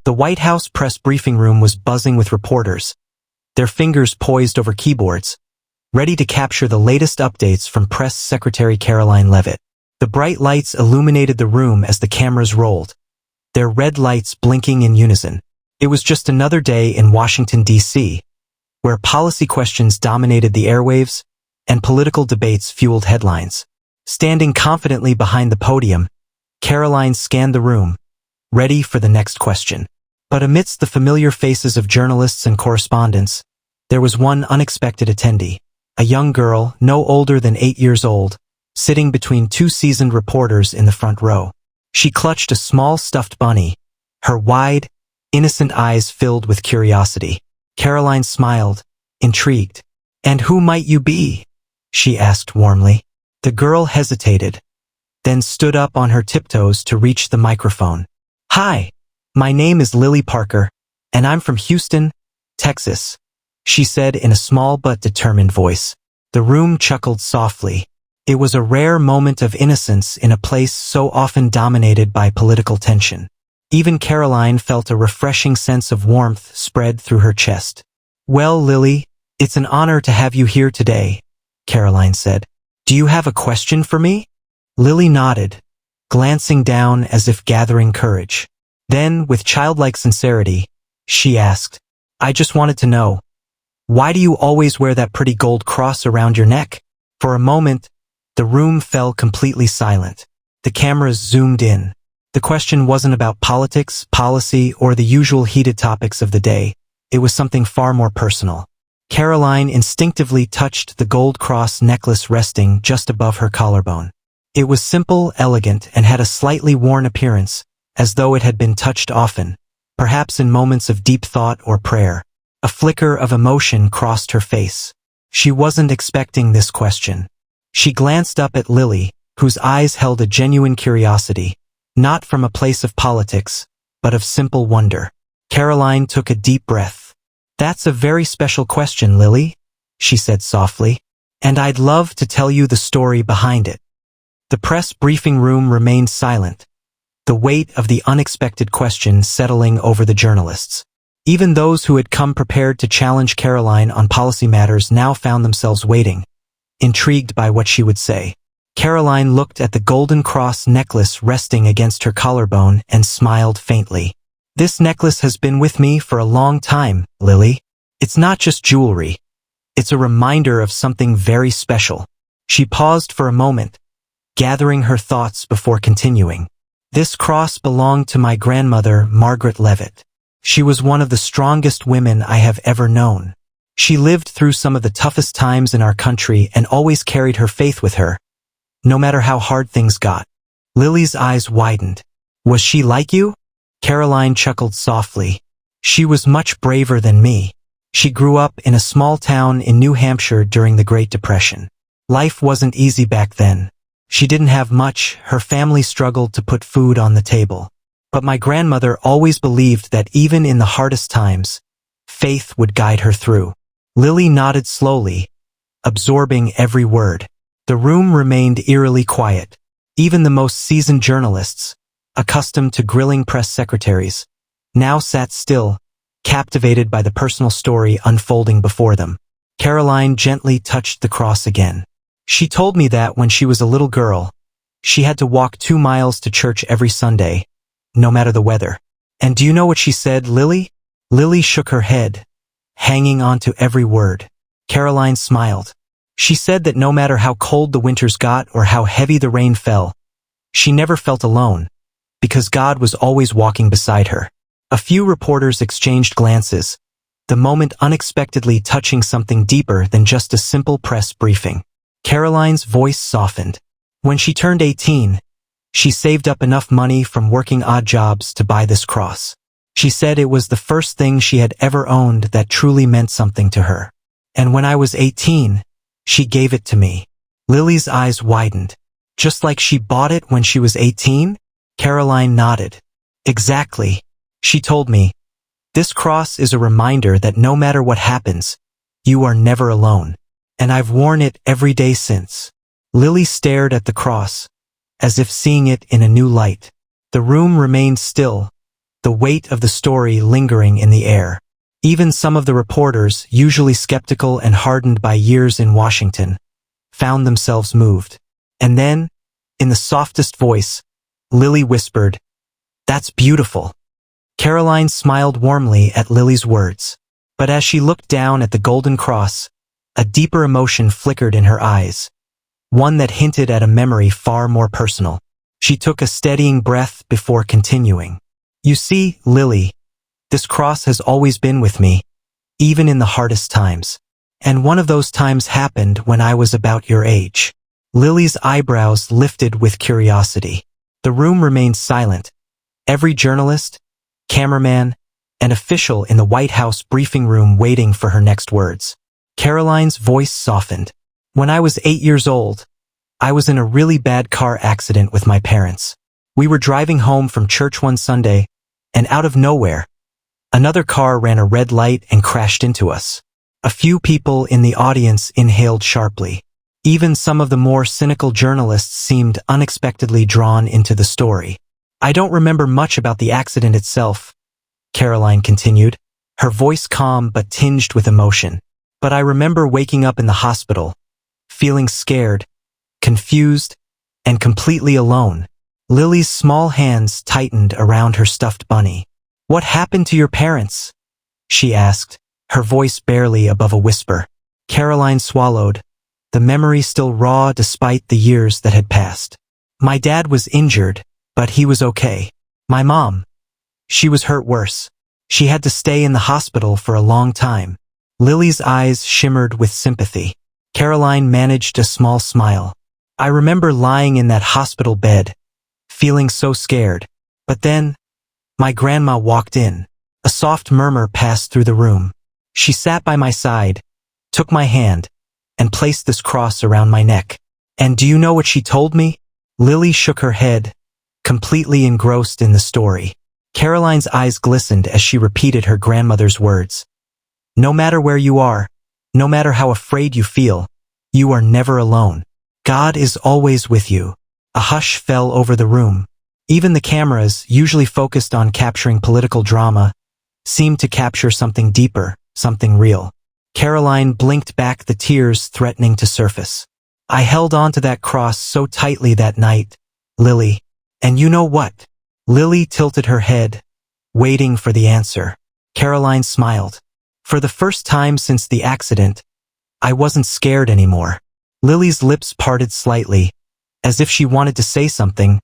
The White House press briefing room was buzzing with reporters, their fingers poised over keyboards, ready to capture the latest updates from Press Secretary Karoline Leavitt. The bright lights illuminated the room as the cameras rolled, their red lights blinking in unison. It was just another day in Washington, D.C., where policy questions dominated the airwaves and political debates fueled headlines. Standing confidently behind the podium, Karoline scanned the room, ready for the next question. But amidst the familiar faces of journalists and correspondents, there was one unexpected attendee, a young girl no older than 8 years old, sitting between two seasoned reporters in the front row. She clutched a small stuffed bunny, her wide, innocent eyes filled with curiosity. Karoline smiled, intrigued. "And who might you be?" she asked warmly. The girl hesitated, then stood up on her tiptoes to reach the microphone. "Hi, my name is Lily Parker, and I'm from Houston, Texas," she said in a small but determined voice. The room chuckled softly. It was a rare moment of innocence in a place so often dominated by political tension. Even Karoline felt a refreshing sense of warmth spread through her chest. "Well, Lily, it's an honor to have you here today," Karoline said. "Do you have a question for me?" Lily nodded, glancing down as if gathering courage. Then, with childlike sincerity, she asked, "I just wanted to know, why do you always wear that pretty gold cross around your neck?" For a moment, the room fell completely silent. The cameras zoomed in. The question wasn't about politics, policy, or the usual heated topics of the day. It was something far more personal. Karoline instinctively touched the gold cross necklace resting just above her collarbone. It was simple, elegant, and had a slightly worn appearance, as though it had been touched often, perhaps in moments of deep thought or prayer. A flicker of emotion crossed her face. She wasn't expecting this question. She glanced up at Lily, whose eyes held a genuine curiosity, not from a place of politics, but of simple wonder. Karoline took a deep breath. "That's a very special question, Lily," she said softly, "and I'd love to tell you the story behind it." The press briefing room remained silent, the weight of the unexpected question settling over the journalists. Even those who had come prepared to challenge Karoline on policy matters now found themselves waiting, intrigued by what she would say. Karoline looked at the golden cross necklace resting against her collarbone and smiled faintly. "This necklace has been with me for a long time, Lily. It's not just jewelry. It's a reminder of something very special." She paused for a moment, gathering her thoughts before continuing. "This cross belonged to my grandmother, Margaret Leavitt. She was one of the strongest women I have ever known. She lived through some of the toughest times in our country and always carried her faith with her, no matter how hard things got." Lily's eyes widened. "Was she like you?" Karoline chuckled softly. "She was much braver than me. She grew up in a small town in New Hampshire during the Great Depression. Life wasn't easy back then. She didn't have much, her family struggled to put food on the table. But my grandmother always believed that even in the hardest times, faith would guide her through." Lily nodded slowly, absorbing every word. The room remained eerily quiet. Even the most seasoned journalists, accustomed to grilling press secretaries, now sat still, captivated by the personal story unfolding before them. Karoline gently touched the cross again. "She told me that when she was a little girl, she had to walk 2 miles to church every Sunday, no matter the weather. And do you know what she said, Lily?" Lily shook her head, hanging on to every word. Karoline smiled. "She said that no matter how cold the winters got or how heavy the rain fell, she never felt alone, because God was always walking beside her." A few reporters exchanged glances, the moment unexpectedly touching something deeper than just a simple press briefing. Karoline's voice softened. When she turned 18, she saved up enough money from working odd jobs to buy this cross. She said it was the first thing she had ever owned that truly meant something to her. "And when I was 18, she gave it to me." Lily's eyes widened. "Just like she bought it when she was 18? Karoline nodded. "Exactly. She told me, this cross is a reminder that no matter what happens, you are never alone. And I've worn it every day since." Lily stared at the cross, as if seeing it in a new light. The room remained still, the weight of the story lingering in the air. Even some of the reporters, usually skeptical and hardened by years in Washington, found themselves moved. And then, in the softest voice, Lily whispered, "That's beautiful." Karoline smiled warmly at Lily's words. But as she looked down at the golden cross, a deeper emotion flickered in her eyes, one that hinted at a memory far more personal. She took a steadying breath before continuing. "You see, Lily, this cross has always been with me, even in the hardest times. And one of those times happened when I was about your age." Lily's eyebrows lifted with curiosity. The room remained silent. Every journalist, cameraman, and official in the White House briefing room waiting for her next words. Karoline's voice softened. "When I was 8 years old, I was in a really bad car accident with my parents. We were driving home from church one Sunday, and out of nowhere, another car ran a red light and crashed into us. A few people in the audience inhaled sharply. Even some of the more cynical journalists seemed unexpectedly drawn into the story. I don't remember much about the accident itself," Karoline continued, her voice calm but tinged with emotion. "But I remember waking up in the hospital, feeling scared, confused, and completely alone." Lily's small hands tightened around her stuffed bunny. "What happened to your parents?" she asked, her voice barely above a whisper. Karoline swallowed, the memory still raw despite the years that had passed. "My dad was injured, but he was okay. My mom, she was hurt worse. She had to stay in the hospital for a long time." Lily's eyes shimmered with sympathy. Karoline managed a small smile. "I remember lying in that hospital bed, feeling so scared. But then, my grandma walked in." A soft murmur passed through the room. "She sat by my side, took my hand, and placed this cross around my neck. And do you know what she told me?" Lily shook her head, completely engrossed in the story. Karoline's eyes glistened as she repeated her grandmother's words. "No matter where you are, no matter how afraid you feel, you are never alone. God is always with you." A hush fell over the room. Even the cameras, usually focused on capturing political drama, seemed to capture something deeper, something real. Karoline blinked back the tears threatening to surface. "I held on to that cross so tightly that night, Lily. And you know what?" Lily tilted her head, waiting for the answer. Karoline smiled. "For the first time since the accident, I wasn't scared anymore." Lily's lips parted slightly, as if she wanted to say something,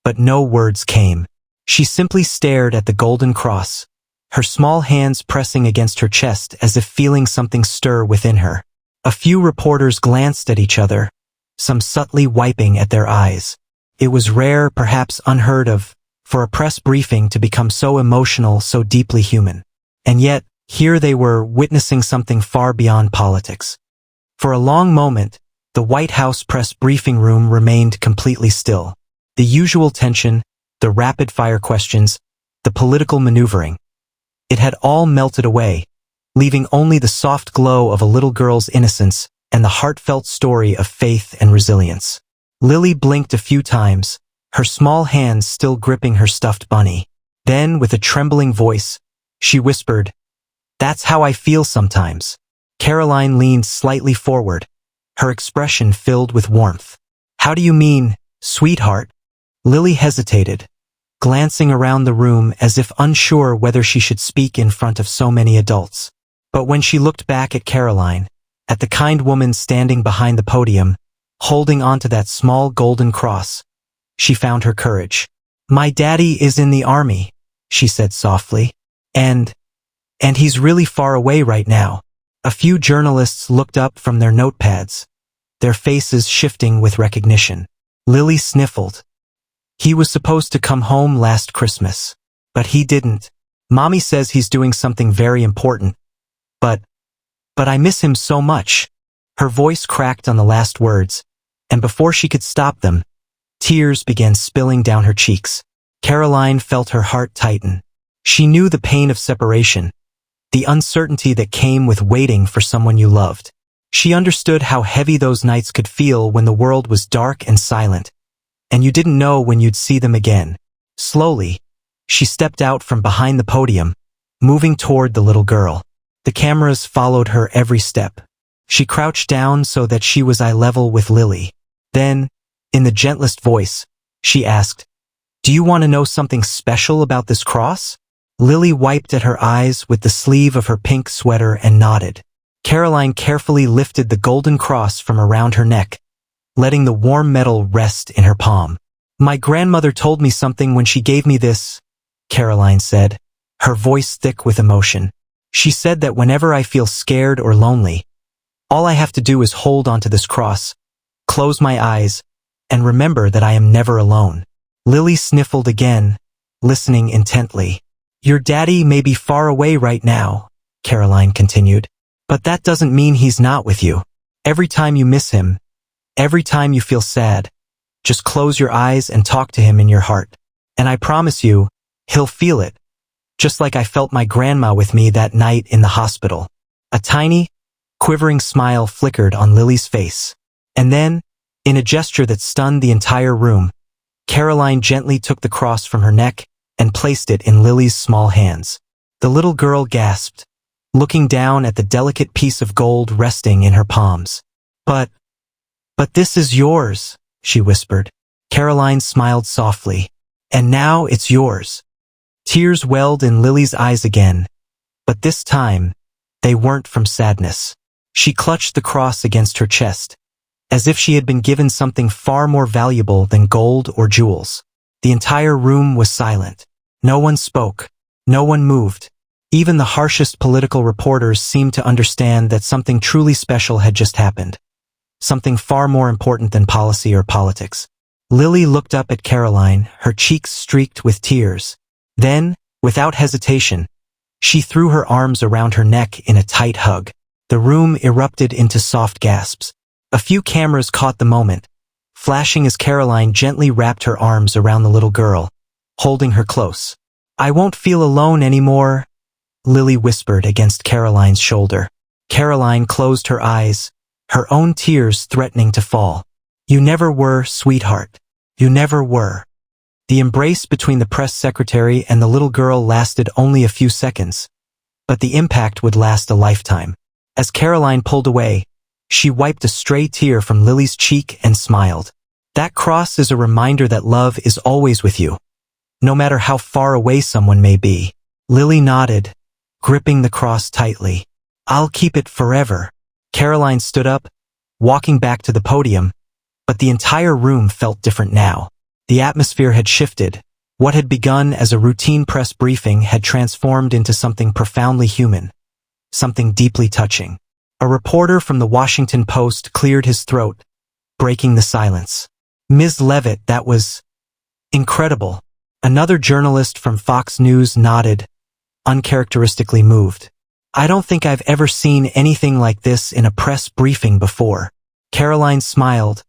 but no words came. She simply stared at the golden cross, her small hands pressing against her chest as if feeling something stir within her. A few reporters glanced at each other, some subtly wiping at their eyes. It was rare, perhaps unheard of, for a press briefing to become so emotional, so deeply human. And yet, here they were witnessing something far beyond politics. For a long moment, the White House press briefing room remained completely still. The usual tension, the rapid-fire questions, the political maneuvering. It had all melted away, leaving only the soft glow of a little girl's innocence and the heartfelt story of faith and resilience. Lily blinked a few times, her small hands still gripping her stuffed bunny. Then, with a trembling voice, she whispered, "That's how I feel sometimes." Karoline leaned slightly forward, her expression filled with warmth. "How do you mean, sweetheart?" Lily hesitated, glancing around the room as if unsure whether she should speak in front of so many adults. But when she looked back at Karoline, at the kind woman standing behind the podium, holding onto that small golden cross, she found her courage. "My daddy is in the army," she said softly. And he's really far away right now." A few journalists looked up from their notepads, their faces shifting with recognition. Lily sniffled. "He was supposed to come home last Christmas, but he didn't. Mommy says he's doing something very important. But I miss him so much." Her voice cracked on the last words, and before she could stop them, tears began spilling down her cheeks. Karoline felt her heart tighten. She knew the pain of separation, the uncertainty that came with waiting for someone you loved. She understood how heavy those nights could feel when the world was dark and silent, and you didn't know when you'd see them again. Slowly, She stepped out from behind the podium, moving toward the little girl. The cameras followed her every step. She crouched down so that she was eye level with Lily. Then, in the gentlest voice, she asked, "Do you want to know something special about this cross?" Lily wiped at her eyes with the sleeve of her pink sweater and nodded. Karoline carefully lifted the golden cross from around her neck, letting the warm metal rest in her palm. "My grandmother told me something when she gave me this," Karoline said, her voice thick with emotion. "She said that whenever I feel scared or lonely, all I have to do is hold onto this cross, close my eyes, and remember that I am never alone." Lily sniffled again, listening intently. "Your daddy may be far away right now," Karoline continued, "but that doesn't mean he's not with you. Every time you miss him, every time you feel sad, just close your eyes and talk to him in your heart. And I promise you, he'll feel it, just like I felt my grandma with me that night in the hospital." A tiny, quivering smile flickered on Lily's face. And then, in a gesture that stunned the entire room, Karoline gently took the cross from her neck and placed it in Lily's small hands. The little girl gasped, looking down at the delicate piece of gold resting in her palms. But this is yours," she whispered. Karoline smiled softly. "And now it's yours." Tears welled in Lily's eyes again, but this time, they weren't from sadness. She clutched the cross against her chest, as if she had been given something far more valuable than gold or jewels. The entire room was silent. No one spoke. No one moved. Even the harshest political reporters seemed to understand that something truly special had just happened. Something far more important than policy or politics. Lily looked up at Karoline, her cheeks streaked with tears. Then, without hesitation, she threw her arms around her neck in a tight hug. The room erupted into soft gasps. A few cameras caught the moment, flashing as Karoline gently wrapped her arms around the little girl, holding her close. "I won't feel alone anymore," Lily whispered against Karoline's shoulder. Karoline closed her eyes, her own tears threatening to fall. "You never were, sweetheart. You never were." The embrace between the press secretary and the little girl lasted only a few seconds, but the impact would last a lifetime. As Karoline pulled away, she wiped a stray tear from Lily's cheek and smiled. "That cross is a reminder that love is always with you, no matter how far away someone may be." Lily nodded, gripping the cross tightly. "I'll keep it forever." Karoline stood up, walking back to the podium, but the entire room felt different now. The atmosphere had shifted. What had begun as a routine press briefing had transformed into something profoundly human, something deeply touching. A reporter from the Washington Post cleared his throat, breaking the silence. "Ms. Leavitt, that was incredible." Another journalist from Fox News nodded, uncharacteristically moved. "I don't think I've ever seen anything like this in a press briefing before." Karoline smiled,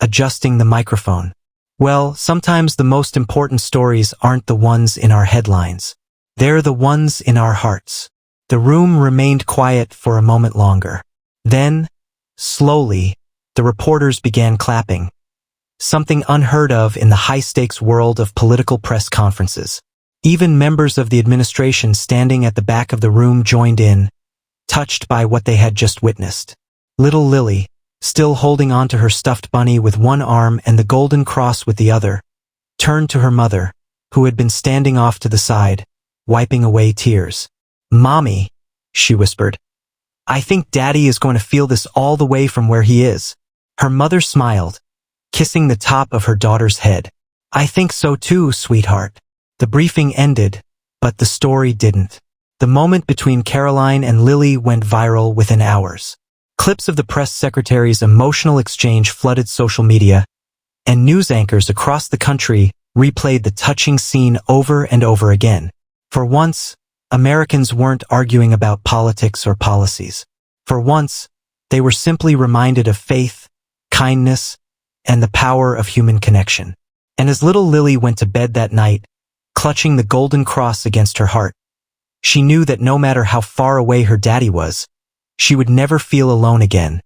adjusting the microphone. "Well, sometimes the most important stories aren't the ones in our headlines. They're the ones in our hearts." The room remained quiet for a moment longer. Then, slowly, the reporters began clapping, something unheard of in the high-stakes world of political press conferences. Even members of the administration standing at the back of the room joined in, touched by what they had just witnessed. Little Lily, still holding on to her stuffed bunny with one arm and the golden cross with the other, turned to her mother, who had been standing off to the side, wiping away tears. "Mommy," she whispered, "I think Daddy is going to feel this all the way from where he is." Her mother smiled, kissing the top of her daughter's head. "I think so too, sweetheart." The briefing ended, but the story didn't. The moment between Karoline and Lily went viral within hours. Clips of the press secretary's emotional exchange flooded social media, and news anchors across the country replayed the touching scene over and over again. For once, Americans weren't arguing about politics or policies. For once, they were simply reminded of faith, kindness, and the power of human connection. And as little Lily went to bed that night, clutching the golden cross against her heart, she knew that no matter how far away her daddy was, she would never feel alone again.